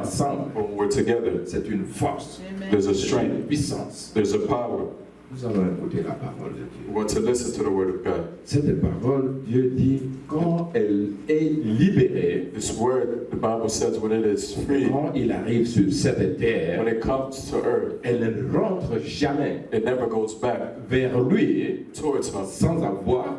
ensemble, when we're together, c'est une force, there's a c'est une strength, puissance. there's a power. Nous allons écouter la parole de Dieu. We want to listen to the word of God. Cette parole, Dieu dit, quand elle est libérée, This word, the Bible says, when it is free, quand il arrive sur cette terre, when it comes to earth, elle ne rentre jamais it never goes back vers lui towards him sans avoir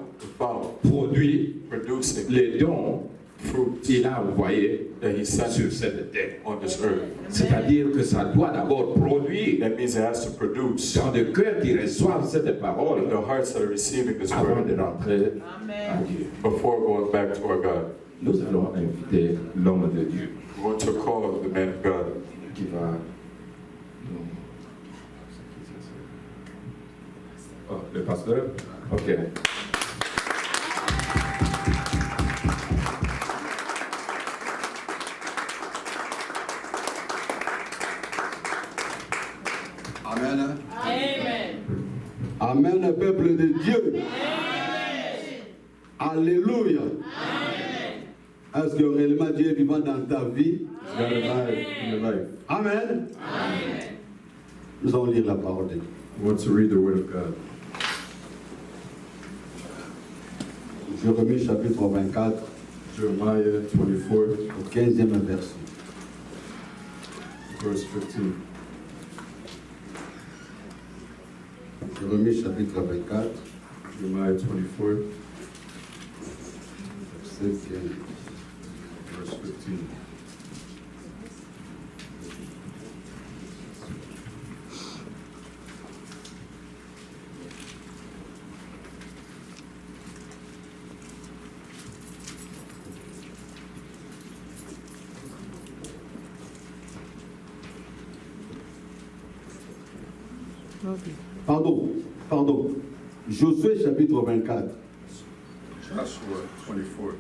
produit producing les dons fruit qu'il a envoyés that he sent sur cette terre. on this earth. C'est-à-dire que ça doit d'abord produire That means it has to produce dans le cœur qui reçoivent cette parole in the hearts that are receiving this avant word de rentrer à Dieu. before going back to our God. Nous allons inviter l'homme de Dieu We want to call the man of God qui va Oh, le pasteur? Ok. Amen. Amen. Amen, peuple de Dieu. Amen. Alléluia. Amen. Est-ce que réellement Dieu est vivant dans ta vie? is God alive in your life. Amen. Amen. Nous allons lire la parole de Dieu. We want to read the word of God. Jérémie chapitre 24, Jeremiah 24, au 15e verset. verse 15. Jérémie chapitre 24, Jeremiah 24, verset 15. verse 15. Pardon. Josué chapitre 24. Joshua 24.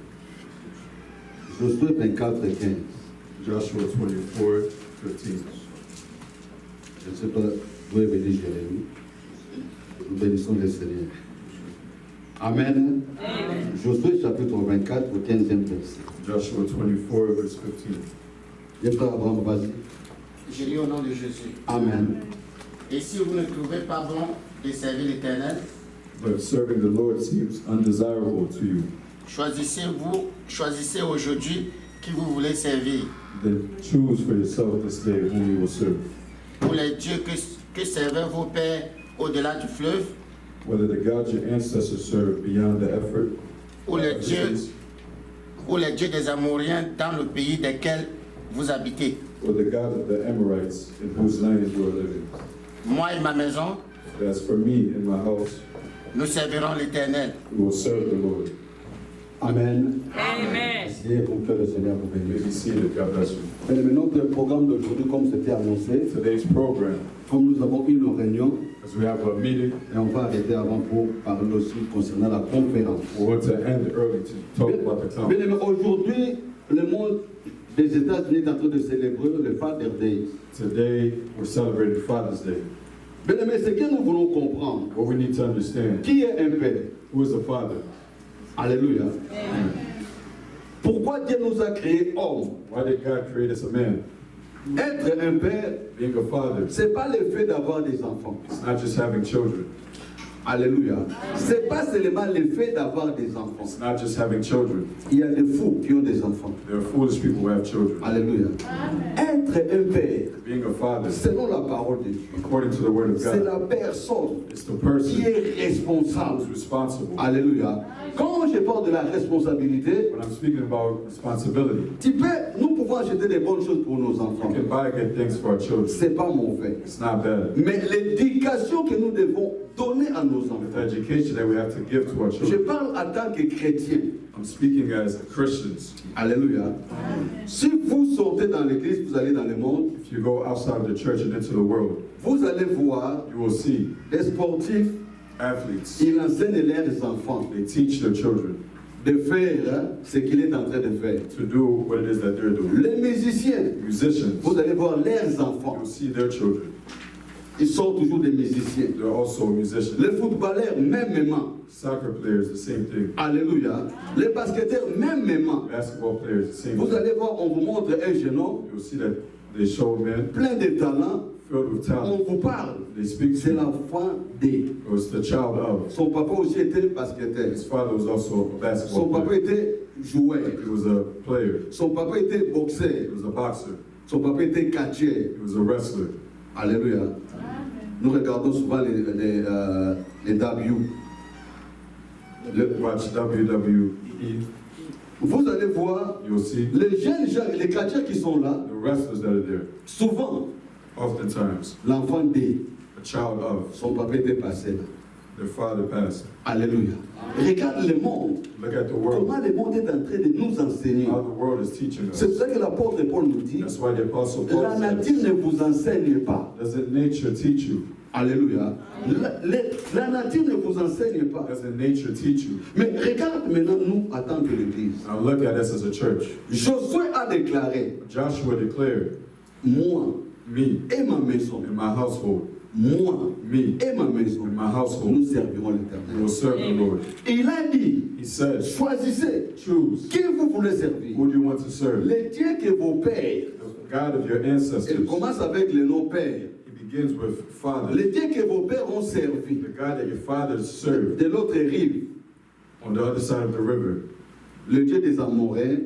Josué 24, 15. Joshua 24, 15. Je ne sais pas d'où est venu Jérémie. Nous bénissons le Seigneur. Amen. Amen. Josué chapitre 24, au 15e verset. Joshua 24, verse 15. Viens frère Abraham, vas-y. Je lis au nom de Jésus. Amen. Et si vous ne trouvez pas bon de servir l'Éternel, But if serving the Lord seems undesirable to you, choisissez aujourd'hui qui vous voulez servir. then choose for yourself this day whom you will serve. Pour les dieux que servaient vos pères au-delà du fleuve, Whether the gods your ancestors served beyond the effort, ou les dieux des Amoréens dans le pays desquels vous habitez. or the God of the Amorites in whose land you are living. Moi et ma maison, But as for me and my house, nous servirons l'Éternel. we will serve the Lord. Amen. Amen. Priez pour que le Seigneur vous You may bénisse. be seated. God bless you. Mais notre programme d'aujourd'hui, comme c'était annoncé, Today's program, comme nous avons une réunion, as we have a meeting, et on va arrêter avant pour parler aussi concernant la conférence. we want to end early to talk about the Bien conference. aimé, aujourd'hui, le monde des États-Unis est en train de célébrer le Father Day. Today, we're celebrating Father's Day. Bien aimé, ce que nous voulons comprendre, What we need to understand, qui est un père? who is the Father? Alléluia. Pourquoi Dieu nous a créés hommes? Why did God create us a man? Être un père, Being a father, c'est pas le fait d'avoir des enfants. it's not just having children. Alléluia. C'est pas seulement le fait d'avoir des enfants. It's not just having children. Il y a des fous qui ont des enfants. There are foolish people who have children. Alléluia. Être un père, Being a father, selon la parole de Dieu, according to the word of c'est God, la personne it's the qui person est responsable. who's responsible. Alléluia. Quand je parle de la responsabilité, When I'm speaking about responsibility, nous pouvons acheter des bonnes choses pour nos we enfants. can buy good things for our children. C'est pas mon fait. It's not bad. Mais l'éducation que nous devons donner à nos The enfants. education that we have to give to our Je children. parle en tant que chrétien. I'm speaking as Christians. Alléluia. Si vous sortez dans l'église, vous allez dans le monde, If you go outside of the church and into the world, vous allez voir you will see des sportifs, athletes. ils enseignent leurs enfants They teach their children de faire ce qu'il est en train de faire. to do what it is that they're doing. Les musiciens, Musicians, vous allez voir leurs enfants, you'll see their children. ils sont toujours des musiciens. They're also musicians. Les footballeurs, mêmement. Soccer players, the same thing. Alléluia. Les basketteurs, mêmement. Basketball players, the same Vous thing. allez voir, on vous montre un jeune homme, You'll see that They show men plein de talents. filled with On talent. vous parle. They speak C'est to you. l'enfant de. It was the child of. Son papa aussi était basketteur. His father was also a basketball Son papa player. était joueur. He was a player. Son papa était He boxeur. was a boxer. Son papa était catcheur. He was a wrestler. Alléluia. Nous regardons souvent les W. Watch WWE. Vous allez voir You'll see les jeunes gens, les catcheurs qui sont là, the wrestlers that are there. souvent, Oftentimes, l'enfant de a child of. son papa était passé là. Their father passed. Alléluia. Regarde le monde. Look at the world. Comment le monde est en train de nous enseigner. How the world is teaching C'est us. pour ça que l'apôtre Paul nous dit, That's why the apostle Paul la nature says, ne vous enseigne pas. doesn't nature teach you? Alléluia. La nature ne vous enseigne pas. Doesn't nature teach you? Mais regarde maintenant nous en tant que l'Église. Now look at us as a church. Josué a déclaré, Joshua declared, moi me et ma maison, and my household, moi me et ma maison, and my household, nous servirons we l'Éternel. will serve the Lord. Et il a dit, He said, choisissez choose. qui vous voulez servir. Who do you want to serve? Le Dieu que vos pères, The God of your il ancestors. commence avec le nom père. He begins with father. Le Dieu que vos pères ont servi The God that your fathers served de l'autre rive, on the other side of the river. le Dieu des Amoréens,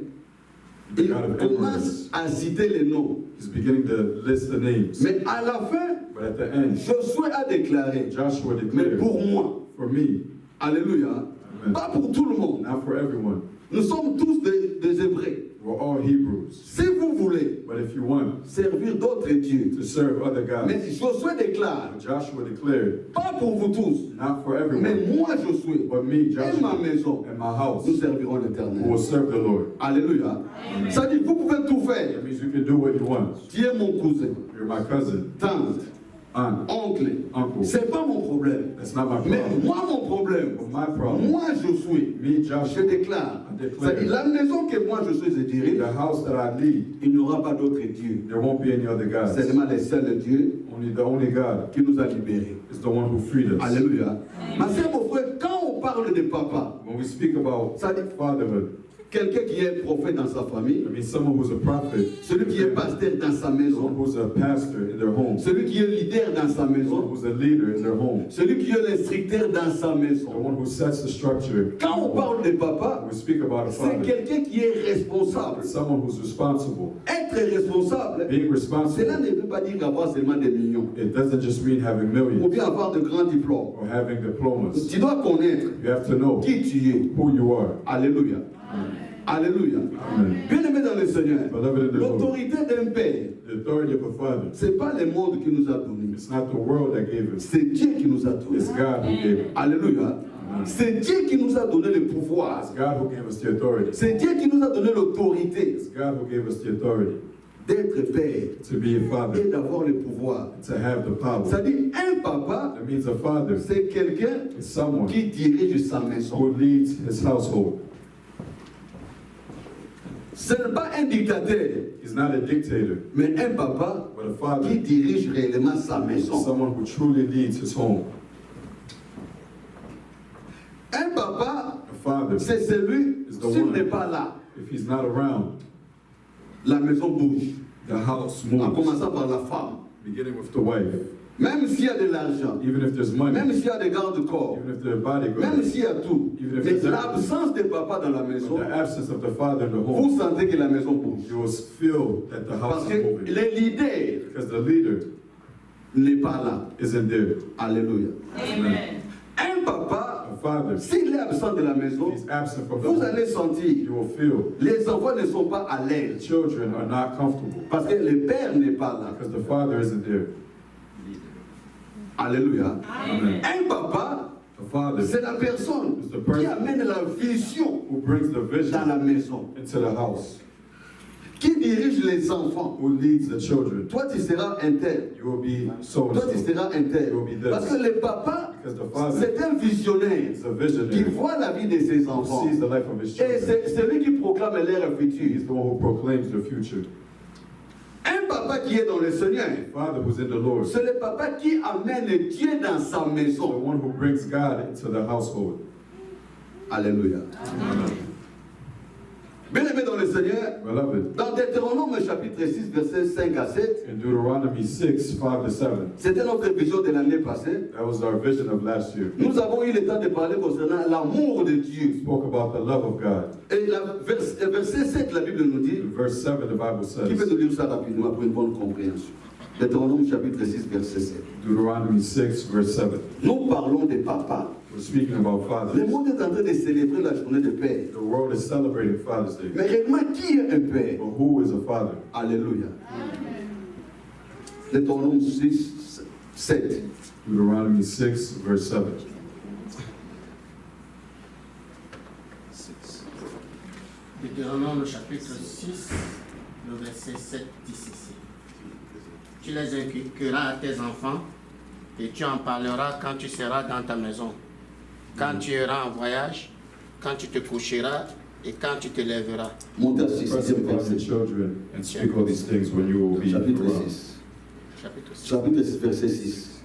The il God of commence Emirates. à citer les noms. He's beginning to list the names. Mais à la fin, But at the end, Josué a déclaré, Joshua mais declared, pour moi, for me, alléluia, Amen. pas pour tout le monde. not for everyone. Nous sommes tous des Hébreux. We're all Hebrews. Si vous voulez But if you want servir d'autres dieux, to serve other mais gods, Josué déclare, Joshua declared, pas pour vous tous, not for mais everyone, moi Josué but me, et ma Joshua, maison, and my house nous servirons will l'Éternel. serve the Lord. Alléluia. Ça dit, vous pouvez tout faire. That means you can do what you want. Tu es mon cousin, You're my cousin, tante, aunt, oncle. uncle. C'est pas mon problème. That's not my Mais problem. moi, mon problème, But my problem, moi Josué, me, je Joshua, déclare, I declare, c'est-à-dire la maison que moi Josué je dirige, the house that I lead, il n'y aura pas d'autre Dieu. there won't be any other gods. Seulement le seul Dieu The only God qui nous a libérés. is the one who freed us. Alléluia. Ma sœur, mon frère, quand on parle de papa, When we speak about ça dit fatherhood, quelqu'un qui est prophète dans sa famille, I mean someone who's a prophet, celui qui est pasteur dans sa someone maison, who's a pastor in their home, celui qui est leader dans sa someone maison, who's a leader in their home, celui qui est l'instructeur dans sa the maison. one who sets the structure. Quand on parle de papa, When we speak about a c'est father, quelqu'un qui est responsable. someone who's responsible. Être responsable, Being cela responsible, ne veut pas dire avoir seulement des millions it doesn't just mean having ou millions bien avoir de grands diplômes. or having diplomas. Tu dois connaître You have to know qui tu es. who you are. Alléluia. Alléluia. Amen. Bien-aimé dans le Seigneur, Beloved in the Lord, l'autorité d'un père, the authority of a father, ce n'est pas le monde qui nous a donné. it's not the world that gave us, C'est Dieu qui nous a donné. it's God who gave it. Alléluia. C'est Dieu qui nous a donné le pouvoir. It's God who gave us the authority. C'est Dieu qui nous a donné l'autorité It's God who gave us the authority d'être père to be a et father, d'avoir le pouvoir. to have the power. C'est-à-dire, un papa, That means a father c'est quelqu'un is someone qui dirige sa maison. who leads his household. Ce n'est pas un dictateur, He's not a dictator, mais un papa but a father qui dirige réellement sa is maison. someone who truly leads his home. Un papa, A father, c'est celui, Is the s'il one. n'est pas là, if he's not around, la maison bouge. the house En moves, commençant par la femme. beginning with the wife. Même s'il y a de l'argent, Even if there's money, même s'il y a des gardes-corps, even if there's même bodyguard, s'il y a tout, Even if mais there's l'absence de papa dans la maison, the absence of the father in the home, vous sentez que la maison bouge. you will feel that the house Parce is que moving. le leader Because the leader n'est pas là. isn't there. Alléluia. Amen. Un papa, A father, s'il est absent de la maison, he's absent from the vous home. allez sentir, You will feel les enfants ne sont pas à the l'aise. children are not comfortable Parce que le père n'est pas là. because the father isn't there. Alléluia. Amen. Un papa, A father c'est la personne is the person qui amène la vision who brings the dans vision la maison, into the house, qui dirige les enfants. who leads the children. Toi, tu seras un tel. You will be so and Toi, tu so. seras un tel. You will be this. Parce que le papa, Because the father c'est un visionnaire is a qui visionary voit la vie de ses who enfants. sees the life of his Et children. c'est celui qui proclame l'ère He's future. the one who proclaims the future. Un papa qui est dans le Seigneur, Father who's in the Lord, c'est le papa qui amène Dieu dans sa the maison. one who brings God into the household. Alléluia. Amen. Bien-aimé dans le Seigneur, Beloved, dans Deutéronome chapitre 6, versets 5 à 7, in Deuteronomy 6, 5 to 7, c'était notre vision de l'année passée. that was our vision of last year. Nous avons eu le temps de parler concernant l'amour de Dieu. We spoke about the love of God. Et verset 7, la Bible nous dit, In verse 7, the Bible qui peut says, nous lire ça rapidement pour une bonne compréhension. Deutéronome chapitre 6, verset 7. Deuteronomy 6, verse 7. Nous parlons des papas. We're speaking about Le fathers. monde est en train de célébrer la journée de père. The world is celebrating Father's Day. Mais réellement, qui est un père? But who is a father? Alléluia. Deutéronome 6, 7. Deuteronomy 6, verse 7. Deutéronome chapitre 6, le verset 7 dit ceci. Tu les inculqueras à tes enfants et tu en parleras quand tu seras dans ta maison, quand tu iras en voyage, quand tu te coucheras et quand tu te lèveras. Montez à 6, Press upon verset. the children and speak all these things when you will be Chapitre around. 6. Chapitre 6, Chapitre 6, verset 6.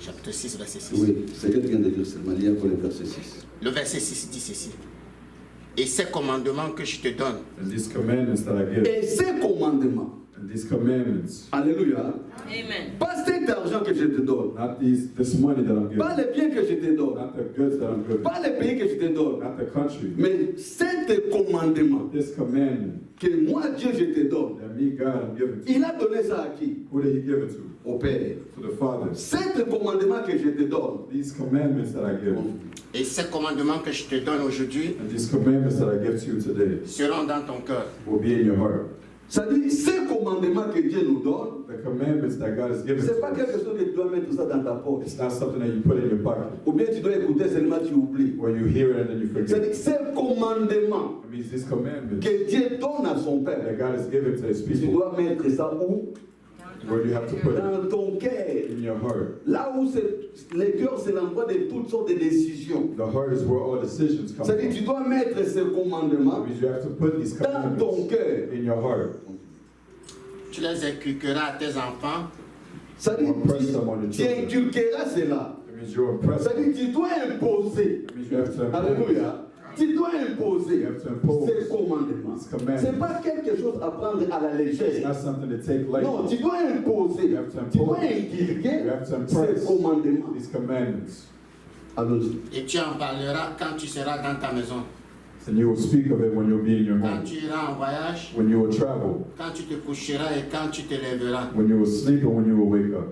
chapitre 6 verset 6. Oui, c'est quelqu'un qui vient de dire seulement. Il y a pour le verset 6. Le verset 6 dit ceci. Et ces commandements que je te donne, And these commandments that I give, Et ces commandements, and these commandments, alléluia, Amen. pas cet argent que je te donne, not this money that I'm pas giving, les biens que je te donne, not the goods that I'm giving, pas les pays que je te donne, not the country, mais cet commandement this commandment que moi, Dieu, je te donne, that me, God, I'm giving to. il a donné ça à qui? Who did he give it to? Au Père. To the Father. Cet commandement que je te donne, These commandments that I give, et ces commandements que je te donne aujourd'hui and these commandments that I give to you today, seront dans ton cœur. will be in your heart. ça dit, ces commandements que Dieu nous donne, The commandments that God has given c'est to pas quelque us, chose que tu dois mettre ça dans ta poche. it's not something that you put in your pocket, Ou bien tu dois écouter seulement, tu oublies. where you hear it and then you Ça forget. dit, ces commandements It means these commandments que Dieu donne à son Père, that God has given to His tu people, dois mettre ça où? where you have to put it Dans ton cœur. in your heart. Là où le cœur, c'est l'endroit de toutes sortes de décisions. The heart is where all decisions come Ça dit, from. tu dois mettre ces commandements It means you have to put these dans ton commandments cœur. in your heart. Tu les inculqueras à tes enfants Ça dit, Impress them on the tu children. inculqueras cela. It means you impress Ça them. dit, tu dois imposer. It means you have to impose. Alléluia. Tu dois imposer You have to impose ces commandements. these commandments. Ce n'est pas quelque chose à prendre à la It's légère. not something to take lightly. Non, tu dois imposer. You have to Tu dois impose. inculquer You have to ces impress commandements. these commandments. Allons-y. et tu en parleras quand tu seras dans ta maison, And you will speak of it when you'll be in your quand home, tu iras en voyage, when you will travel, quand tu te coucheras et quand tu te lèveras. when you will sleep, and when you will wake up.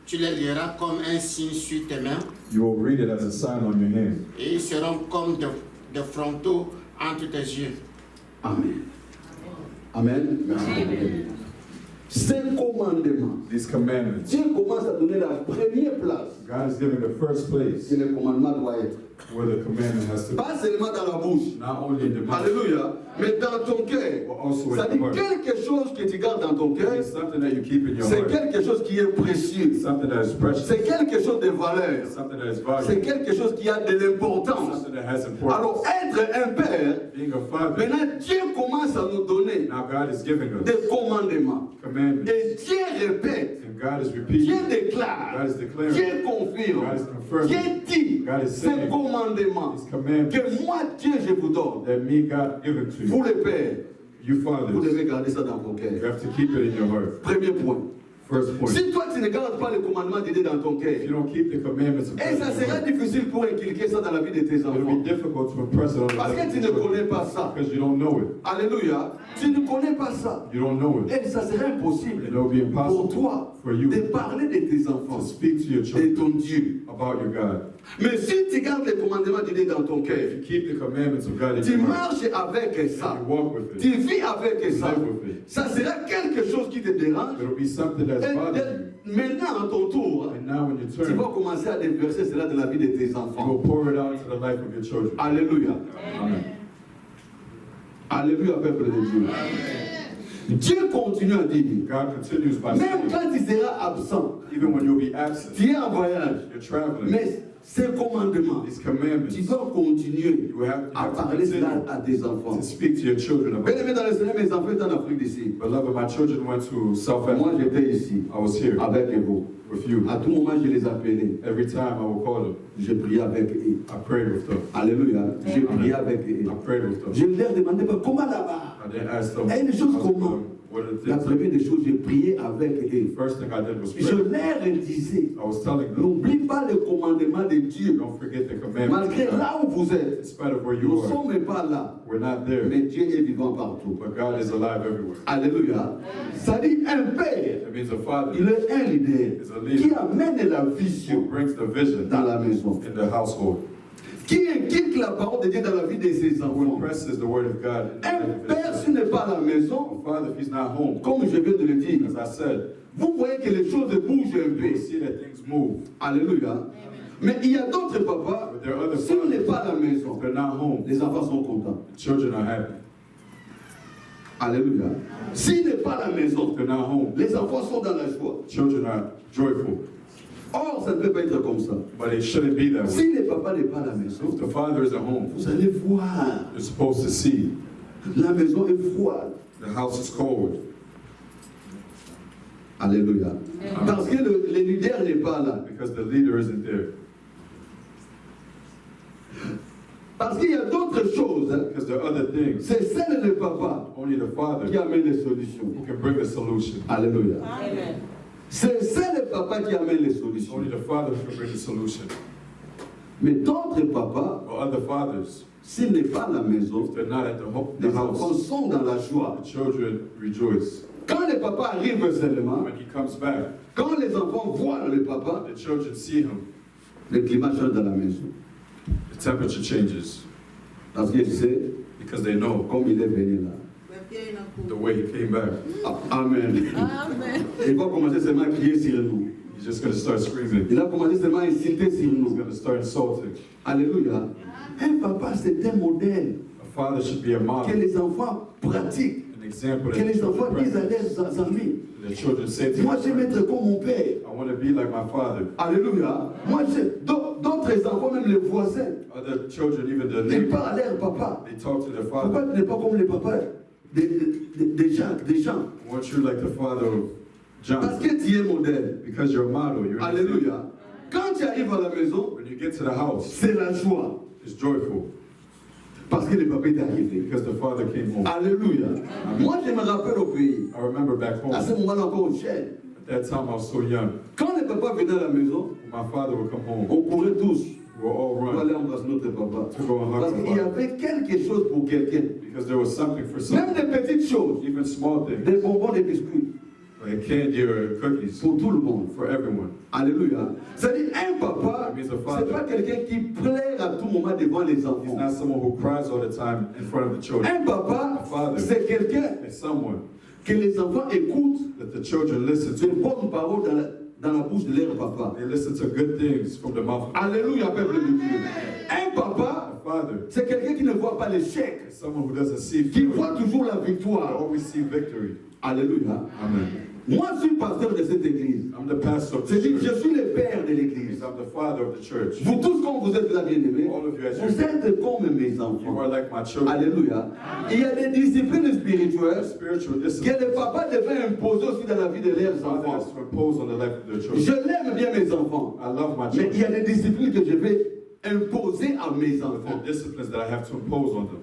Tu les liras comme un signe sur tes mains You will read it as a sign on your hand. et ils seront comme des frontaux entre tes yeux. Amen. Amen. Merci. Ces commandements, These commandments, Dieu commence à donner la première place. God is giving the first place Et le commandement doit être. where the commandment has to be. Pas seulement dans la bouche. Not only in the mouth, Alléluia. Mais dans ton cœur. but also Ça in dit the heart. quelque chose que tu gardes dans ton cœur, It's something that you keep in your c'est heart. quelque chose qui est précieux. Something that is precious. C'est quelque chose de valeur. Something that is C'est valuable. quelque chose qui a de l'importance. Something that has importance. Alors, être un père, Being a father, maintenant Dieu commence à nous donner now God is giving us des commandements. commandments. Et Dieu répète, And God is Dieu repeating. déclare, God is declaring. Dieu confirme, God is confirming. Dieu dit, God is ces saying. commandements These commandments que moi Dieu je vous donne. that me, God, give it to Vous you. les pères, You vous fathers, devez garder ça dans vos you cœurs. have to keep it in your heart. Premier point. First point. Si toi tu ne gardes pas les commandements de Dieu dans ton If cœur, you don't keep the commandments of et God ça in your sera heart, difficile pour inculquer ça dans la vie de tes it will enfants. be difficult to impress it on the Parce life que of tu your ne connais children. pas ça. Because you don't know it. Alléluia. Tu ne connais pas ça. You don't know it. Et ça sera impossible And it will be pour impossible toi for you de parler de tes enfants to speak to your et children ton Dieu. about your God. Mais si tu gardes les commandements de Dieu dans ton cœur, If you keep the commandments of God in tu your heart, marches avec ça, and you walk with tu it, vis avec ça, live with it, ça sera quelque chose qui te dérange. it will be something that's Et bothering maintenant, à ton tour, you. And now when you tu turn, vas commencer à déverser cela dans la vie de tes you will enfants. pour it out into the life of your children. Alléluia. Amen. Alléluia, peuple de Dieu. Dieu continue à dire, God continues by même saying, quand tu seras absent, even when you'll be absent, tu es en voyage, you're traveling, mais ces commandements, these commandments, tu dois continuer you have à to parler cela continue à tes enfants. to speak to your children about. Bien aimé dans le Seigneur, mes enfants étaient en Afrique d'ici. Beloved, my children went to South Moi, Africa. j'étais ici I was here avec vous. with you. À tout moment, je les appelais. Every time I will call them, Je priais avec eux. I prayed with them. Alléluia. Je priais avec I eux. prayed with them. Je leur demandais, comment là-bas? I didn't ask them. Et les choses comment? What are the La things? première des choses, j'ai prié avec eux. First thing I did was Je pray. leur disais, I was telling them, n'oublie pas le commandement de Dieu. don't forget the commandments. Malgré of God. là où vous êtes, In spite of where nous you ne are, sommes pas là. we're not there. Mais Dieu est vivant partout. But God is alive everywhere. Alléluia. Ça dit un père. It means a father Il est un leader is a leader qui amène la who vision brings the vision dans la maison. in the household, Qui inquiète la parole de Dieu dans la vie de ses who enfants. impresses the word of God. in Un the père, vision. s'il n'est pas à la maison, A father, if he's not home, comme je viens de le dire, as I said, vous voyez que les choses bougent un you peu. will see that things move. Alléluia. Mais il y a d'autres papas, But there are other s'il n'est fathers, pas à la maison, if they're not home, les enfants sont contents. the children are happy. Alléluia. S'il n'est pas à la maison, If they're not home, les enfants sont dans la joie. children are joyful. Or, ça ne peut pas être comme ça. But it shouldn't be that way. Si le papa n'est pas à la maison, If the father isn't home, vous allez voir, you're supposed to see la maison est froide. the house is cold. Alléluia. Parce que le leader n'est pas là. Because the leader isn't there. Parce qu'il y a d'autres choses. Hein. Because there are other things. C'est seul le papa Only the father qui amène les solutions. who can bring the solution. Alléluia. Amen. C'est seul le papa qui amène les It's solutions. only the father who can bring the solution. Mais d'autres papas, Or other fathers, s'il n'est pas à la maison, if they're not at the les enfants house, sont dans la joie. the children rejoice. Quand le papa arrive seulement, When he comes back, quand les enfants voient le papa, the children see him. le climat change dans la maison. The temperature changes Parce qu'il sait, because they know comme il est venu là. the way he came back. Ah, Amen. Amen. Il va commencer seulement à crier sur nous. He's just going to start screaming. Il a commencé seulement à insulter sur He's nous. going to start insulting. Alléluia. Un papa, c'est un modèle A father should be a que model, les enfants pratiquent, an example que that les enfants children disent à practice. leurs amis. The children say to Moi, their je vais friends, être comme mon père. I want to be like my father. Alléluia. Moi, d'autres enfants, même les voisins, Other children, even the ils neighbors, parlent à leur papa. they talk to their Pourquoi father. tu n'es pas comme les papas des gens? I want you like the father of Parce John. que tu es modèle. Because you're a model. You're an example. Alléluia. Quand tu arrives à la maison, When you get to the house, c'est la joie. it's joyful Parce que le papa est arrivé. because the father came home. Alléluia. Moi, je me rappelle au pays. I remember back home, À ce moment-là, encore jeune. at that time I was so young. Quand le papa venait à la maison, When my father would come home, on courait tous we would all pour run aller embrasser notre papa. to go and Parce hug qu'il y my father. avait quelque chose pour quelqu'un. Because there was something for Même some, des petites choses. even small things, Des bonbons, des biscuits. like candy or cookies, Pour tout le monde. for everyone. Alléluia. C'est-à-dire, un papa, c'est pas quelqu'un qui pleure à tout moment devant les He's enfants. not someone who cries all the time in front of the children. Un papa, c'est quelqu'un It's someone que les enfants écoutent that the children listen de to. bonnes paroles dans la bouche de leur papa. They listen to good things from the mouth of Alléluia, peuple de Dieu. Un the papa, father. c'est quelqu'un qui ne voit pas l'échec, It's someone who doesn't see qui failure, voit toujours la but victoire. always see victory. Alléluia. Amen. Moi, je suis pasteur de cette église. I'm the pastor of the C'est-à-dire, church. je suis le père de l'église. I'm the father of the church. Vous tous, comme vous êtes là, bien-aimés, All of you as vous êtes comme mes You enfants. are like my children. Alléluia. Il y a des disciplines spirituelles Spiritual que discipline. les papas devaient imposer aussi dans la vie de leurs Father has enfants. to impose on the life of their Je children. l'aime bien, mes enfants. I love my Mais il y a children. des disciplines que je vais imposer à mes But there enfants. are disciplines that I have to impose on them.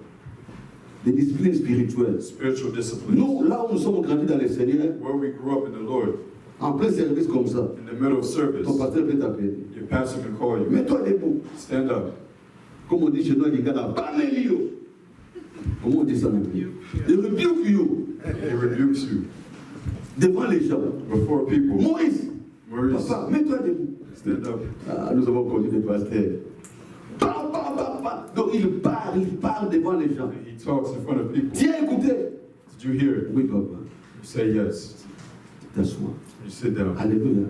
Des disciplines spirituelles. Spiritual disciplines. Nous, là où nous sommes grandis dans le Seigneur, Where we grew up in the Lord, en plein service comme ça, in the middle of service, ton pasteur peut t'appeler. your pastor can call you. Mets-toi debout. Stand up. Comme on dit chez nous, il y a la Bamelio. Comment on dit ça? Il rebuke you He rebukes you devant les gens. before people. Maurice, Maurice, papa, mets-toi debout. stand up. Ah, nous avons connu des pasteurs. Parle. Donc il parle devant les gens. He talks in front of people. Tu as écouté? Did you hear? Oui, papa. You say yes. T'assois. You sit down. Alléluia.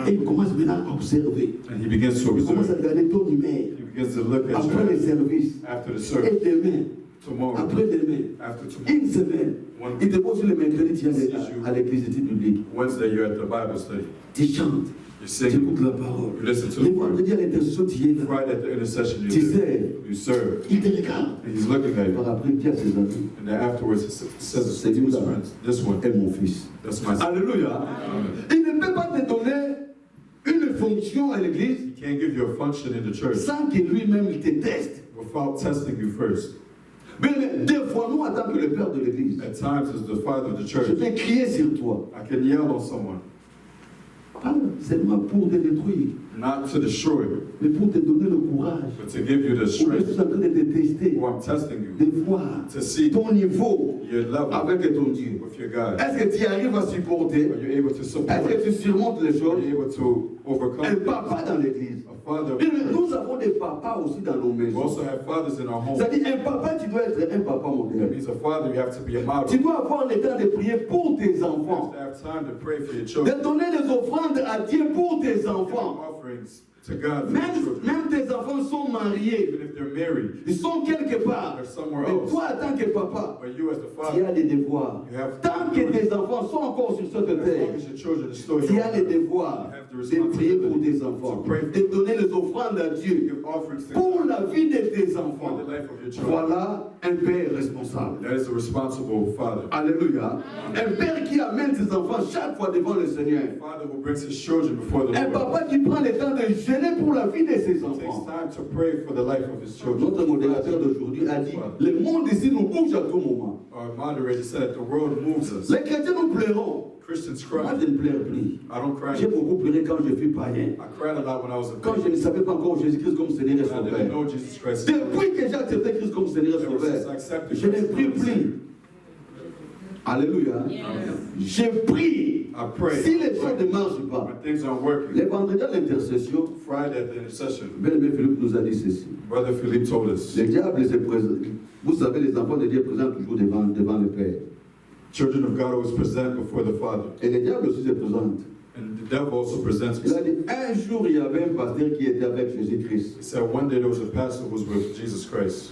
Et il commence maintenant à observer. And he begins to Il commence à observe. regarder ton humeur. He begins to look at Après les you services. after the Et service. demain. Tomorrow, Après demain. after tomorrow, Une semaine. Il te pose le mercredi, tu es à l'église publique. Wednesday, you're at the Bible study. Tu chantes. You Tu sing. écoutes la parole. You listen to Le the word. vendredi à l'intercession, tu es là. Friday at the intercession, Tu you sais. You serve. Il te regarde. And he's looking at Par you. après, il dit à ses amis, And then afterwards, he says C'est to his lui-là. friends, this one, est mon fils. that's my son. Alléluia. Il ne peut pas te donner une fonction à l'église He can't give you a function in the church sans que lui-même il te teste. without testing you first. Mais des fois, nous, en tant que le père de l'église, At times, as the father of the je church, vais crier sur toi. I can yell on someone, Pas seulement pour te détruire, not to destroy, mais pour te donner le courage. but to give you the Ou je strength. suis en train de te tester, Who I'm testing de you voir to see ton niveau your level avec ton Dieu. with your God. Est-ce que tu arrives à supporter? Are you able to Est-ce support? que tu surmontes les Are choses? you able to Un overcome? papa dans l'église. A father. Et nous avons des papas aussi dans nos We maisons. also have fathers in our home. C'est-à-dire, un papa, tu dois être un papa That modèle. means a father, you have to be a model. Tu dois avoir le temps de prier pour tes You enfants. have to have time to pray for your De children. donner les offrandes à Dieu pour tes enfants. Offerings to God for your children. Même tes enfants sont mariés. Even if they're married, Ils sont quelque part. they're somewhere Mais else. toi, en tant que papa, But you as the tu as father, des devoirs. you have Tant que tes enfants sont encore sur cette as long terre, as your children are still tu here, as le devoir you have the de prier pour tes responsibility enfants. to pray De donner les offrandes à Dieu give offerings to pour God la vie de tes for enfants. the life of your children. Voilà un père responsable. That is a responsible father. Alléluia. Un père qui amène ses enfants chaque fois devant le Seigneur. A father who brings his children before the Un Lord. papa qui prend le temps de gêner pour la vie de ses Takes enfants. time to pray for the life of his children. Notre modérateur d'aujourd'hui a dit, le monde ici nous bouge à tout moment. Our moderator said that the world moves us. Les chrétiens nous pleurons. Christians Moi, cry. je ne pleure plus. I don't cry. J'ai beaucoup pleuré quand je fus païen. I cried a lot when I was a Quand je baby. ne savais pas encore Jésus-Christ comme Seigneur et I didn't Sauveur. know Jesus Christ. Depuis que j'ai accepté Christ comme Seigneur et Ever since I Sauveur, accepted je ne Christ prie as my plus. Alléluia. Yes. Je prie. I pray. Si les choses ne marchent pas, When things aren't working. les vendredis à l'intercession, Friday at the intercession, bien-aimé Philippe nous a dit ceci. Brother Philippe told us, Le diable se présente. Vous savez, les enfants de Dieu présentent toujours devant le Père. children of God always present before the Father. Et le diable aussi se présente. And the devil also presents. Il a dit, un jour, il y avait un pasteur qui était avec Jésus-Christ. He said one day there was a pastor who was with Jesus Christ.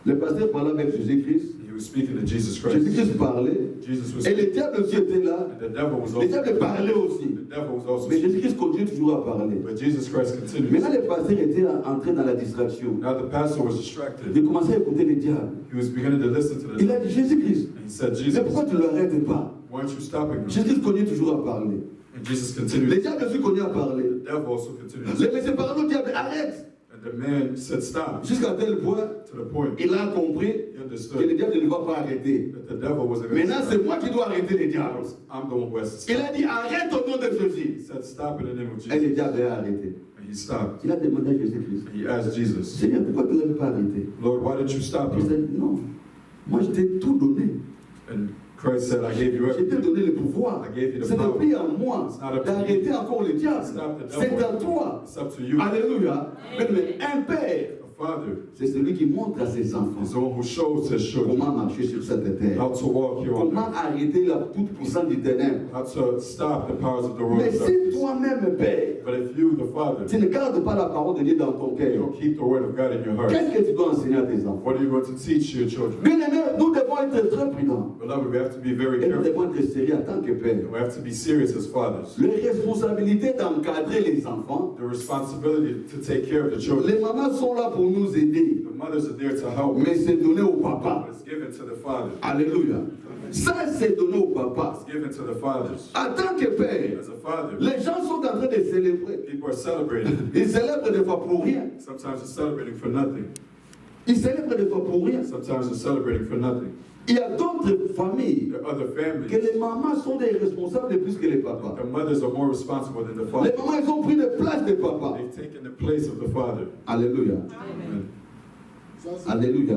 Le pasteur parlait avec Jésus-Christ. He was speaking to Jesus Christ. Jésus-Christ parlait. Jesus was Et le speaking. diable aussi était là. And the devil was Le also diable parlait aussi. The devil was also Mais speaking. Jésus-Christ continue toujours à parler. But Jesus Christ continues. Maintenant, le pasteur était entré dans la distraction. Now the pastor was distracted. Il commençait à écouter le diable. He was beginning to listen to the Il devil. a dit, Jésus-Christ, And he said, mais Jesus, pourquoi tu ne l'arrêtes pas? why aren't you stopping him? Jésus-Christ continue toujours à parler. And Jesus Le continued. diable aussi continue à parler. The devil also continued. Le monsieur parle au diable, arrête! And the man said, stop. Jusqu'à tel point, To the point il a compris he que le understood diable ne va pas arrêter. that the devil wasn't going Maintenant, to c'est stop. moi qui dois arrêter le diable. I'm the one who has to Il stop. a dit, arrête au nom de He Jésus. said, stop in the name of Et le Jesus. diable a arrêté. And he stopped. Il a demandé à Jésus-Christ, He asked Jesus, Seigneur, pourquoi tu ne l'avais pas arrêté? Lord, why didn't you stop Il him? dit, non, moi je t'ai tout donné. And Christ said, I gave you Je t'ai everything. donné le pouvoir. I gave you the Ce n'est power. plus à moi It's not up to d'arrêter encore le diable. Stop the C'est à devil. toi. It's up to you. Alléluia. Mais un père, A father c'est celui qui montre à ses enfants is the one who shows his children comment marcher sur cette terre. how to walk here on Comment earth, arrêter la toute puissance du ténèbre. how to stop the powers of the world. Mais of si darkness. toi-même, père, But if you, the father, tu ne gardes pas la parole de Dieu dans ton you cœur, don't keep the word of God in your heart, qu'est-ce que tu dois enseigner à tes enfants? what are you going to teach your children? Bien aimé, nous devons être très prudents. Beloved, we have to be very Et nous careful. devons être sérieux en tant que père. We have to be serious as fathers. Les responsabilités d'encadrer les enfants, The responsibility to take care of the children. les mamans sont là pour nous aider. The mothers are there to help. Mais c'est donné au papa. But it's given to the father. Alléluia. Ça, c'est donné au papa. It's given to the fathers. En tant que père, As a father, les gens sont en train de célébrer. people are celebrating. Ils célèbrent des fois pour rien. Sometimes they're celebrating for nothing. Ils célèbrent des fois pour rien. Sometimes they're celebrating for nothing. Il y a d'autres familles There are other que families. les mamans sont des responsables plus que les papas. The mothers are more responsible than the Les father. mamans, ils ont pris la place des papas. They've taken the place of the father. Alléluia. And Alléluia.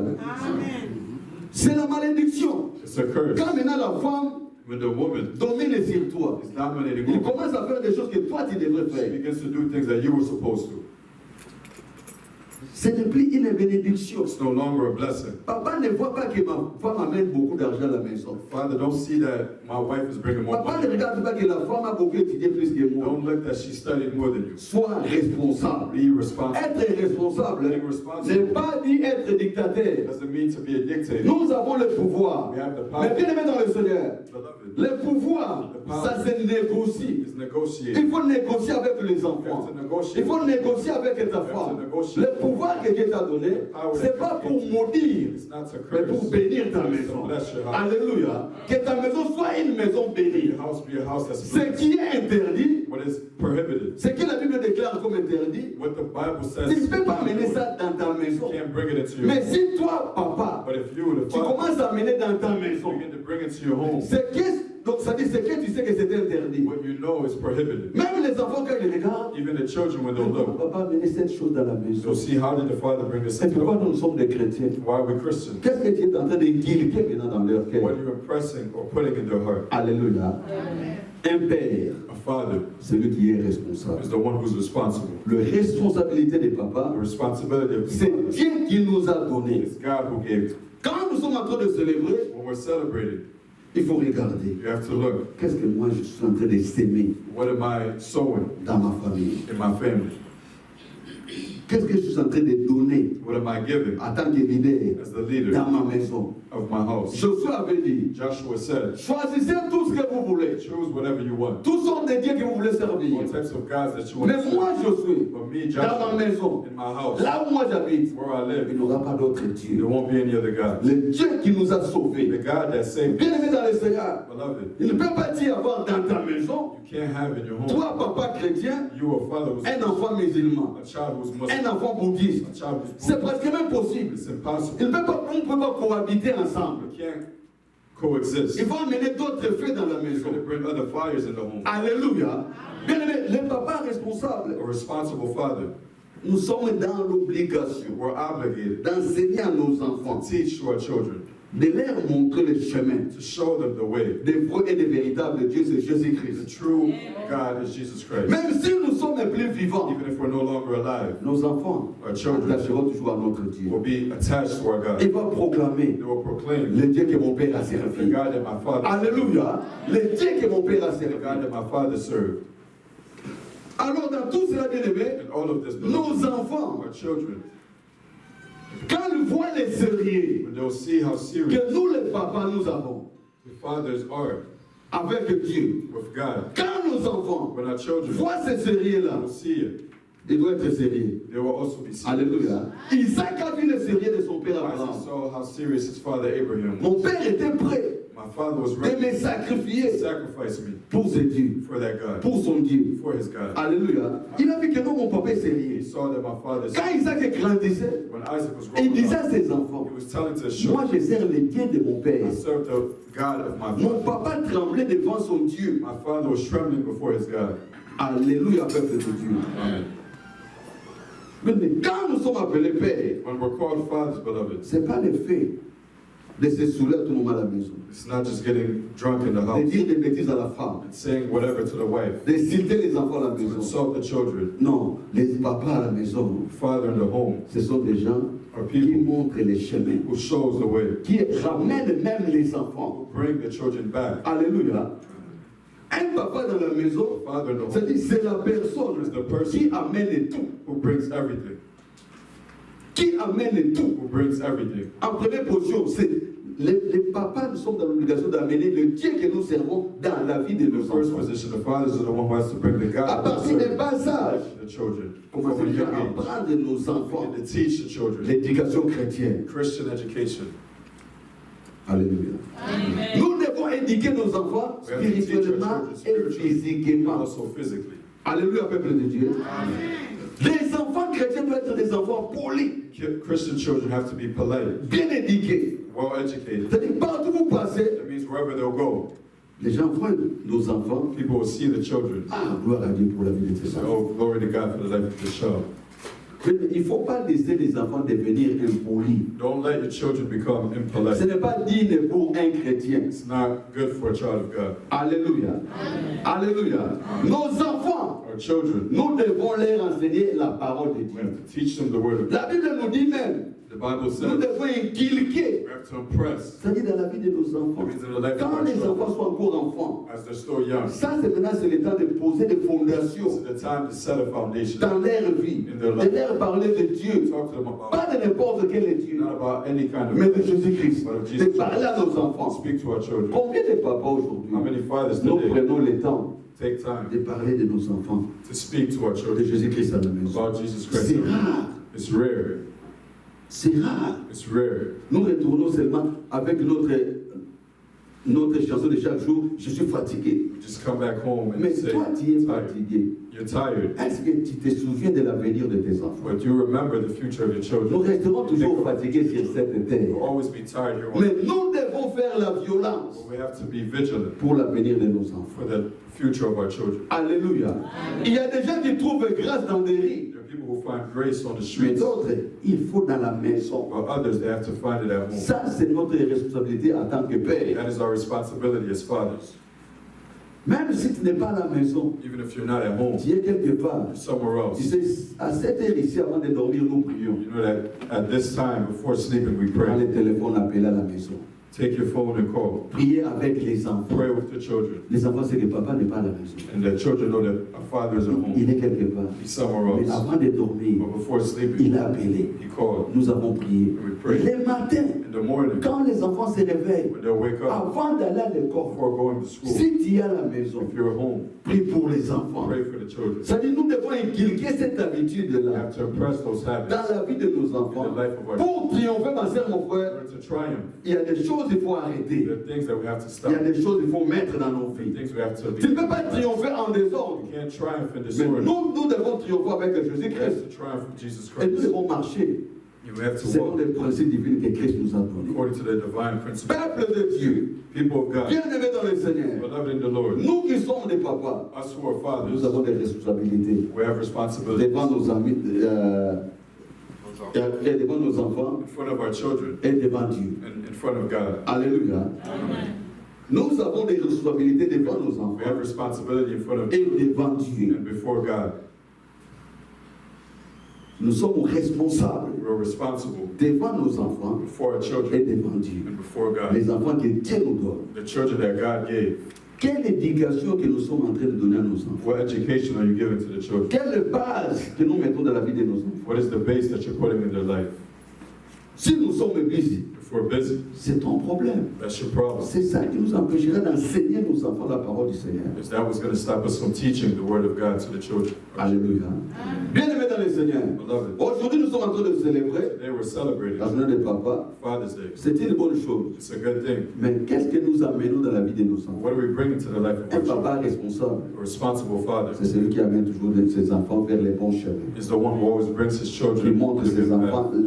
C'est la malédiction. it's a curse. Quand maintenant la femme When the woman domine sur toi, is dominating il over, commence à faire des choses que toi tu devrais she faire. begins to do things that you were supposed to. Ce n'est plus une bénédiction. It's no longer a blessing. Papa ne voit pas que ma femme amène beaucoup d'argent à la maison. Father, don't see that my wife is bringing more Papa ne money. regarde pas que la femme a beaucoup étudié plus que moi. Don't look that she studied more than you. Sois responsable. Be responsible. Être responsable Being n'est responsible pas dit être dictateur. doesn't mean to be a dictator. Nous avons le pouvoir. We have the Mais power. bien aimé dans le Seigneur, Beloved, le pouvoir, ça se négocie. is negotiate. Il faut négocier avec les You have enfants. to Il negotiate. faut négocier avec ta femme. Le pouvoir pouvoir que Dieu t'a donné, ce n'est pas pour maudire, It's not to mais curse. pour bénir ta maison. Alléluia. Que ta maison soit une maison bénie. Your house be a house that's Ce blessed. qui est interdit, What is prohibited, ce que la Bible déclare comme interdit, what the Bible tu says, ne peux pas mener ça dans ta you maison. can't bring it into your Mais home. si toi, papa, But if you, the tu father, commences à mener dans ta maison, begin to bring it to your home, donc ça dit ce que tu sais que c'est interdit. what you know is prohibited. Même les enfants, quand ils regardent, Even the children, when they look, papa a mené cette chose dans la maison. they'll see how did the father bring this Et into the pourquoi home. nous sommes des chrétiens? Why are we Christians? Qu'est-ce que tu es en train d'inculquer maintenant dans leur What cœur? are you impressing or putting in their heart? Alléluia. Un père, A father celui qui est responsable. is the one who's responsible. La responsabilité des papas, The responsibility of the c'est father Dieu qui nous a donné. is God who gave it. Quand nous sommes en train de célébrer, When we're celebrating, il faut regarder. you have to look. Qu'est-ce que moi je suis en train de s'aimer What am I sowing dans ma famille? in my family? Qu'est-ce que je suis en train de donner What am I giving en tant que leader as the leader dans ma maison? of my house? Josué avait dit, Joshua said, choisissez tout ce que vous voulez. choose whatever you want. Tous sont des dieux que vous voulez servir. What types of gods that you want Mais to moi, serve. Josué, But me, dans ma Joshua, maison, in my house, là où moi j'habite, where I il live, n'y aura pas d'autre there Dieu. won't be any other gods. Le Dieu qui nous a The sauvés. God that saved me, Bien aimé dans le Seigneur, beloved, il ne peut pas y avoir dans ta maison, you can't have in your home. toi, papa chrétien, You, a father who's un enfant musulman, a child who's un Muslim, enfant bouddhiste. a child who's C'est Buddhist. presque même possible. It's impossible. On ne peut pas cohabiter ensemble. You can't coexist. Il faut amener d'autres feux dans la You're maison. going to bring other fires in the home. Alléluia. Bien aimé, les papas responsables, A responsible father, nous sommes dans l'obligation we're obligated d'enseigner à nos to enfants, teach to our children, de leur montrer le chemin. to show them the way. Des vrais et des véritables Dieu, c'est The Jésus-Christ. true God is Jesus Christ. Même si nous sommes plus vivants, Even if we're no longer alive, nos enfants our children attacheront toujours à notre Dieu. will be attached to our God. Ils vont proclamer They will proclaim le Dieu que mon Père a the servi. God that my father Alléluia. Le Dieu que mon Père a the servi. God that my father served. Alors dans tout cela, bien aimé, And all of this, nos beloved, enfants, our children, quand ils voient les sérieux when they'll see how serious que nous les papas nous avons the fathers are avec Dieu, with God, quand nos enfants when our children voient ces sérieux-là, will see it, ils doivent être sérieux. they will also be serious. Alléluia. Isaac a vu le sérieux de son père Isaac Abraham. saw how serious his father Abraham was. Mon père était prêt My father was de ready me to sacrifier sacrifice me pour ce Dieu, for that God, pour son Dieu. for his God. Alléluia. Il a vu que non, mon papa est He sérieux. saw that my father, Quand Isaac grandissait, when Isaac was il growing disait up, à ses enfants, he was telling to his moi children, je sers le Dieu de mon père. I serve the God of my Mon father. papa tremblait devant son Dieu. My father was trembling before his God. Alléluia, peuple de Dieu. Amen. Mais quand nous sommes appelés pères, When we're called fathers, beloved, ce n'est pas le fait de se saouler à tout moment à la maison, it's not just getting drunk in the de house dire des bêtises à la femme, and saying whatever to the wife, d'insulter les enfants à la to maison. insult the children. Non, les papas à la maison, Father in the home ce sont des gens are qui people montrent les chemins, who shows the way, qui ramènent même les enfants. bring the children back. Alléluia. Un papa dans la maison, Father in the home c'est-à-dire c'est la personne is the person qui amène tout. who brings everything, Qui amène tout. who brings everything. En première position, c'est les papas, nous sommes dans l'obligation d'amener le Dieu que nous servons dans la vie de In nos the first enfants. position, the fathers are the one who has to bring the À God partir to des bas âges, the children. comment From a dire, young age, apprendre nos enfants and to teach the children l'éducation chrétienne. Christian education. Alléluia. Amen. Nous devons éduquer nos enfants We have to teach our spirituellement children et spiritually and physiquement. also physically. Alléluia, peuple de Dieu. Les enfants chrétiens doivent être des enfants polis, Christian children have to be polite, bien éduqués. well educated. C'est-à-dire, partout où vous passez, That means wherever they'll go, les gens voient nos enfants. people will see the children. Ah, gloire à Dieu pour la vie de ces Say, enfants. oh, glory to God for the life of the child. Mais il ne faut pas laisser les enfants devenir impolis. Don't let your children become Ce impolite. n'est pas digne pour un chrétien. It's not good for a child of God. Alléluia. Alléluia. Nos enfants, Our children, nous devons leur enseigner la parole de we Dieu. have to teach them the word of God. La Bible nous dit même, The Bible nous says devons inculquer, we have to impress. c'est-à-dire dans la vie de nos enfants. That means in the life of Quand our les children, enfants sont encore enfants, as they're still young, ça c'est maintenant c'est le temps de poser des this fondations is the time to set a foundation. dans leur vie, de leur parler de Dieu, Talk to them about, pas de n'importe quel Dieu, not about any kind mais of, de Jésus-Christ, but of de Jesus parler à nos Christ. enfants. Speak to our children. Combien de papas aujourd'hui, How many fathers nous today prenons le temps take time de parler de nos enfants, to speak to our de children Jésus-Christ à la maison? about Jesus Christ? C'est rare. It's rare. C'est rare. It's rare. Nous retournons seulement avec notre chanson de chaque jour, je suis fatigué. We just come back home and Mais say, toi, tu es tired. fatigué. You're tired. Est-ce que tu te souviens de l'avenir de tes enfants? But you remember the future of your Nous children. resterons toujours fatigués sur cette terre. You'll always be tired here on Mais nous devons faire la violence But we have to be vigilant pour l'avenir de nos enfants. for the future of our children. Alléluia. Il y a des gens qui trouvent grâce dans des rues. There are people who find grace on the Mais streets, d'autres, il faut dans la maison. while others, they have to find it at home. Ça, c'est notre responsabilité en tant que père. That is our responsibility as fathers. Même si tu n'es pas à la maison, Even if you're not at home, tu es quelque part. you're somewhere Tu else. sais, à cette heure ici, avant de dormir, nous prions. You know that at this time, before sleeping, we Prends pray. le téléphone, appelle à la maison. Take your phone and call. Priez avec les enfants. Pray with the children. Les enfants, c'est que papa n'est pas à la maison. And the children know that our father is at home. Il est quelque part. He's somewhere Mais else. avant de dormir, But before sleeping, il a appelé. he called. Nous avons prié. We prayed. Le matin, In the morning, quand les enfants se réveillent, when they'll wake up, avant d'aller à l'école, before going to school, si tu es à la maison, if you're home, prie pour les enfants. pray for the children. C'est-à-dire, nous devons inculquer cette We habitude-là have to impress those habits dans la vie de nos enfants. in the life of our Pour triompher, ma soeur, mon In frère, order to triumph. il y a des choses qu'il faut arrêter. There are things that we have to Il stop. y a des choses qu'il faut mettre dans nos There are vies. things we have to Tu ne peux pas triompher en désordre. You can't triumph in Mais disorder. nous devons triompher avec We have Jésus-Christ. to triumph with Jesus Et nous Christ. devons marcher You have to selon walk les principes divins que Christ nous a donnés. according to the divine principle. Peuple de Dieu, People of God, bien-aimés dans le Seigneur, beloved in the Lord, nous qui sommes des papas, us who are nous fathers, avons des responsabilités we have responsibilities devant nos amis, et devant nos enfants in front of our children et devant Dieu. and in front of God. Alléluia. Nous avons des responsabilités devant nos We enfants have responsibility in front of et devant Dieu. and before God. Nous sommes responsables We're responsible devant nos enfants before our et children devant Dieu. and before God. Les enfants que Dieu nous donne. The children that God gave. Quelle éducation que nous sommes en train de donner à nos enfants? What education are you giving to the children? Quelle base que nous mettons dans la vie de nos enfants? What is the base that you're putting in their life? Si nous sommes busy, If we're busy, c'est ton problème. that's your problem. C'est ça qui nous empêchera d'enseigner nos enfants la parole du Seigneur. Because that was going to stop us from teaching the word of God to the children. Alléluia. Bien-aimés dans le Seigneur, Beloved, aujourd'hui nous sommes en train de célébrer today we're celebrating la journée des papas. Father's Day. C'est une bonne chose. It's a good thing. Mais qu'est-ce que nous amenons dans la vie de nos enfants? What do we bring into the life of Un our children? papa responsable, A responsible father c'est celui qui amène toujours ses enfants vers les bons chemins. is the one who always brings his Qui children montre to the ses good enfants path.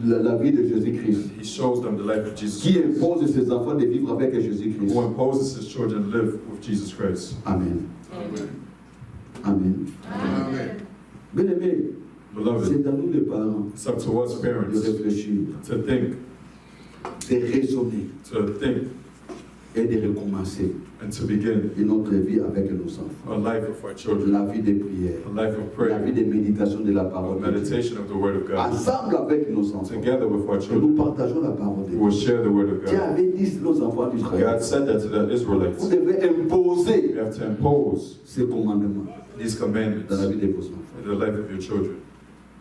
la vie de Jésus-Christ. He shows them the life of Jesus Qui Christ. impose ses enfants de vivre avec Jésus-Christ. Who imposes his children to live with Jesus Christ. Amen. Amen. Bien-aimés, Beloved, c'est à nous les parents it's up to us de parents réfléchir, to think, de raisonner et de recommencer and to begin notre vie avec nos enfants. a life of our children, La vie de prière, a life of la vie prayer, de méditation de la a parole de Dieu. meditation of the word of God. Ensemble avec nos enfants, Together with our que children, nous partageons la parole de we will Dieu. share the word of Dieu God. avait dit nos enfants d'Israël, God said that to the vous Israelites. devez imposer You have to impose ces commandements these dans la commandments vie de vos enfants. in the life of your children.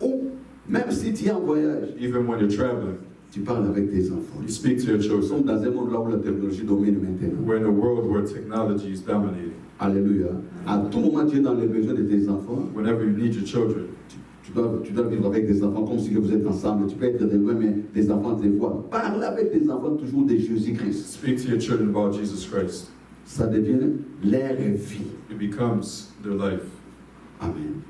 Ou même si tu es en voyage, Even when you're traveling, tu parles avec tes enfants. you speak to your Nous children. sommes dans un monde là où la technologie domine maintenant. We're in a world where technology is dominating. Alléluia. À tout moment, tu es dans les besoins de tes enfants. Whenever you need your children, Tu dois vivre avec des enfants comme si vous êtes ensemble. Tu peux être de loin, mais les enfants te voient. Parle avec tes enfants toujours de Jésus-Christ. speak to your children about Jesus Christ. Ça devient leur vie. It becomes their life. Amen.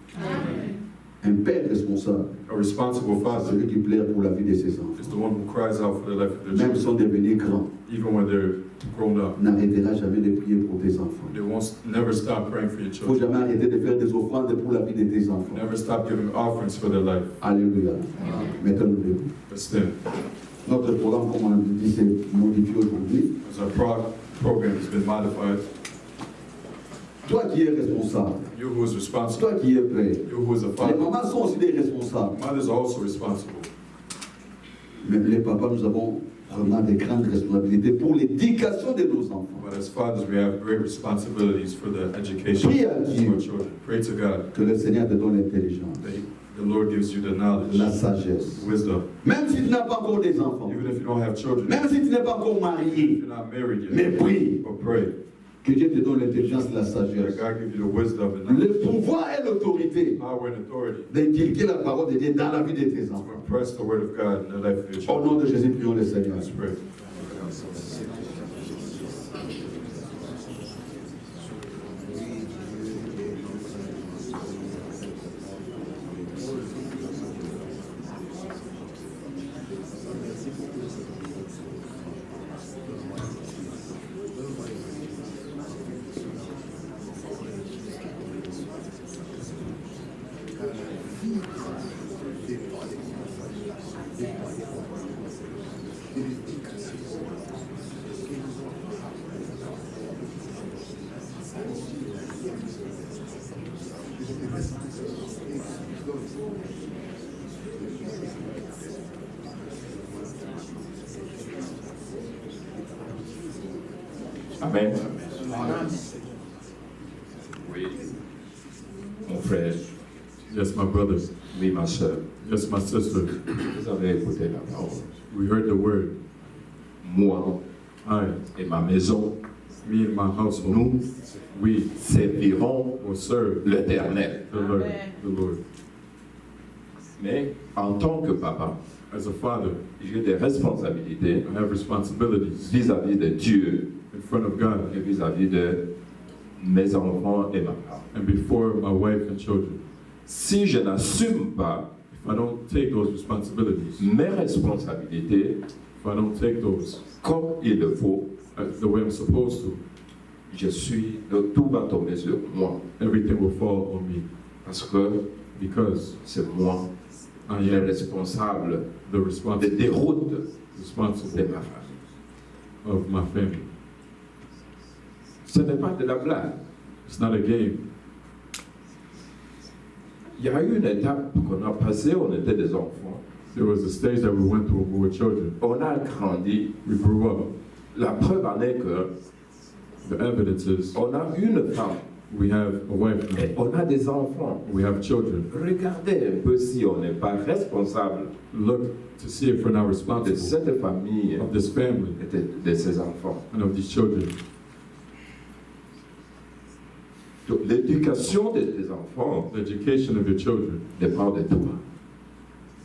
Un père responsable, A responsible father celui qui plaît pour la vie de ses is enfants. the one who cries out for the life of their Même children, sont devenus grands, even when they're grown up. n'arrêtera jamais de prier pour tes enfants. They won't never stop praying for your Il ne faut children. jamais arrêter de faire des offrandes pour la vie de tes enfants. Never stop giving offerings for their life. Alléluia. Mettons-nous debout. But still, Notre programme, comme on a dit, s'est modifié aujourd'hui. as our program has been modified, Toi qui es responsable, you who is responsible, toi qui es père, you who is a les father, mamans sont aussi des responsables. mothers are also responsible. Mais les papas, nous avons vraiment des grandes responsabilités pour l'éducation de nos enfants. But as fathers, we have great responsibilities for the education Prie à of Dieu our children. Pray to God que le Seigneur te donne l'intelligence, that the Lord gives you the knowledge, la sagesse. wisdom. Même si tu n'as pas encore des enfants, Even if you don't have children, même si tu n'es pas encore if marié, you're not married mais yet, prie. but pray. Que Dieu te donne l'intelligence et la That sagesse, God give you the wisdom and le knowledge, pouvoir et l'autorité power and authority d'inculquer la parole de Dieu dans la vie de tes to enfants. impress the word of God in the life of your Au nom children. de Jésus, prions le Seigneur. Let's pray. Amen. Oui. Mon frère, Yes, my brothers. oui, ma soeur, Yes, my sister. vous avez écouté la parole. We heard the word. Moi I, et ma maison, me and my household, nous we servirons will serve l'Éternel. the Lord. Amen. The Lord. Mais en tant que papa, As a father, j'ai des responsabilités I have responsibilities vis-à-vis de Dieu in front of God et vis-à-vis de mes enfants et ma femme. and before my wife and children. Si je n'assume pas If I don't take those responsibilities, mes responsabilités if I don't take those comme il le faut, the way I'm supposed to, tout va tomber sur moi. everything will fall on me Parce que because c'est moi I le am responsable the des déroutes de responsible ma famille. of my family. Ce n'est pas de la blague. It's not a game. Il y a eu une étape qu'on a passée, on était des enfants. There was a stage that we went through when we were children. On a grandi. We grew up. La preuve en est que The evidence is on a une femme we have a wife now. et on a des enfants. We have children. Regardez un peu si on n'est pas responsable Look to see if we're not de responsible cette famille of this family et de ses enfants. and of these children. Donc, l'éducation de tes enfants The education of your children dépend de toi.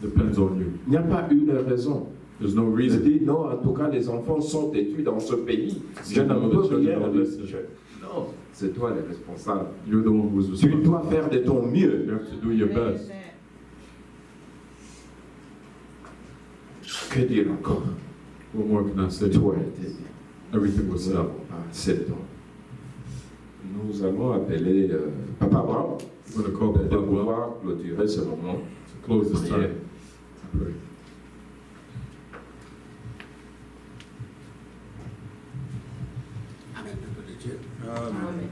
depends on you. Il n'y a pas une raison. There's no Je reason. dis non, en tout cas, les enfants sont têtus dans ce pays. Je ne peux rien. Non, c'est toi le responsable. You're the one who's Tu responsible. dois faire de ton mieux. You have to do your best. Que dire encore? What more can I say? Toi était bien. Everything was Nous set. n'avons pas assez de temps. Nous allons appeler Papa Brown I'm going to call de Papa Brown pouvoir clôturer ce moment. to close this time. to pray. Amen, peuple de Dieu. Amen.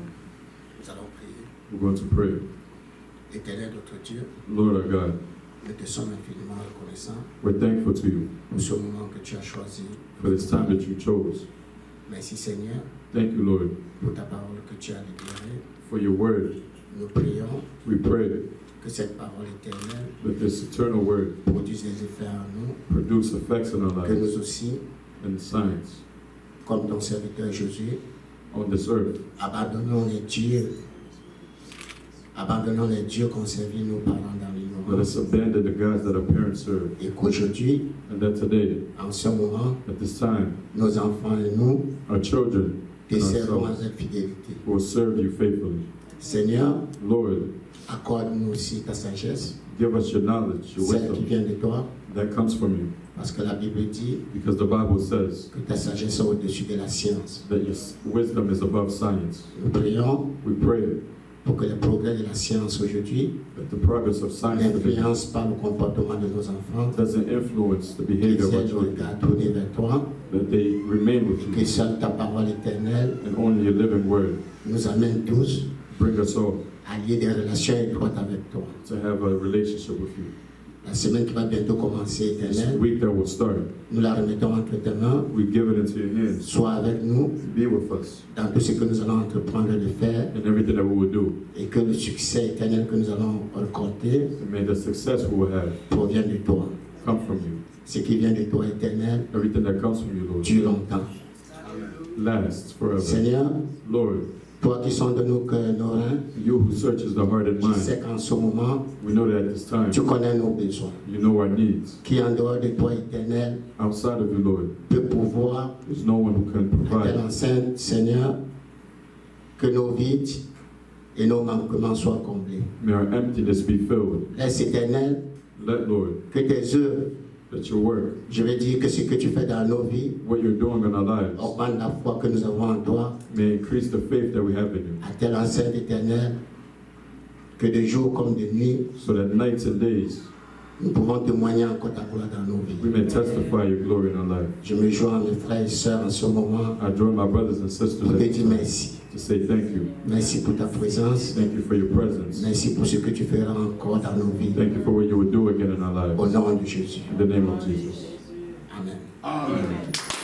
Nous allons prier. We're going to pray. Éternel notre Dieu, Lord our God, nous te sommes infiniment reconnaissants we're thankful to you pour ce moment que tu as choisi. for this time that you chose. Merci Seigneur Thank you, Lord, pour ta parole que tu as libérée. for your word. Nous prions We pray que cette parole éternelle that this eternal word produise des effets en nous, produce effects in our que lives nous aussi, and science comme ton serviteur Jésus, on this earth. abandonnons les dieux qu'ont servi nos parents dans Let us l'ignorance. abandon the gods that our parents served. Et qu'aujourd'hui, And that today, en ce moment, at this time, nos enfants et nous our children te and servons ourselves avec fidélité. will serve you faithfully. Seigneur, Lord, accorde-nous aussi ta sagesse, give us your knowledge, your celle qui wisdom vient de toi, that comes from you. parce que la Bible dit Because the Bible says que ta sagesse est au-dessus de la science. that your wisdom is above science. Nous prions We pray pour que les progrès de la science aujourd'hui that the progress of science today n'influencent pas le comportement de nos enfants, doesn't influence the qu'ils behavior of our aient le children, regard tourné vers toi, that they remain with que you, seule ta parole éternelle and only your living word nous amène tous bring us all à lier des relations étroites avec toi. to have a relationship with you. La semaine qui va bientôt commencer, This éternelle, week that will start, nous la remettons entre tes mains. we give it into your hands. Sois avec nous Be with us dans tout ce que nous allons entreprendre de faire in everything that we will do. et que le succès éternel que nous allons récolter And may the success we will have provienne de toi. come from you. Ce qui vient de toi, éternel, Everything that comes from you, Lord, dure longtemps. lasts forever. Seigneur, Lord, toi qui sondes nos cœurs, nos reins, you who searches the heart and tu sais mind, qu'en ce moment, we know that at this time, tu connais nos besoins. you know our needs. Qui en dehors de toi, éternel, Outside of you, Lord, peut pouvoir, there's no one who can à provide. telle enseigne, Seigneur, que nos vides et nos manquements soient comblés. May our emptiness be filled. Laisse, éternel, Let, Lord, que tes œuvres, that your work, je veux dire que ce que tu fais dans nos vies, what you're doing in our lives, augmente la foi que nous avons en toi. may increase the faith that we have in you, À telle enseigne, éternel, que de jour comme de nuit, so that nights and days nous pouvons témoigner encore ta gloire dans nos vies. we may testify your glory in our life. Je me joins à mes frères et sœurs en ce moment I join my brothers and sisters pour at te this dire time merci. to say thank you. Merci pour ta présence. Thank you for your presence. Merci pour ce que tu feras encore dans nos vies. Thank you for what you will do again in our Au lives. nom de Jésus. In the name of Jesus. Amen. Amen.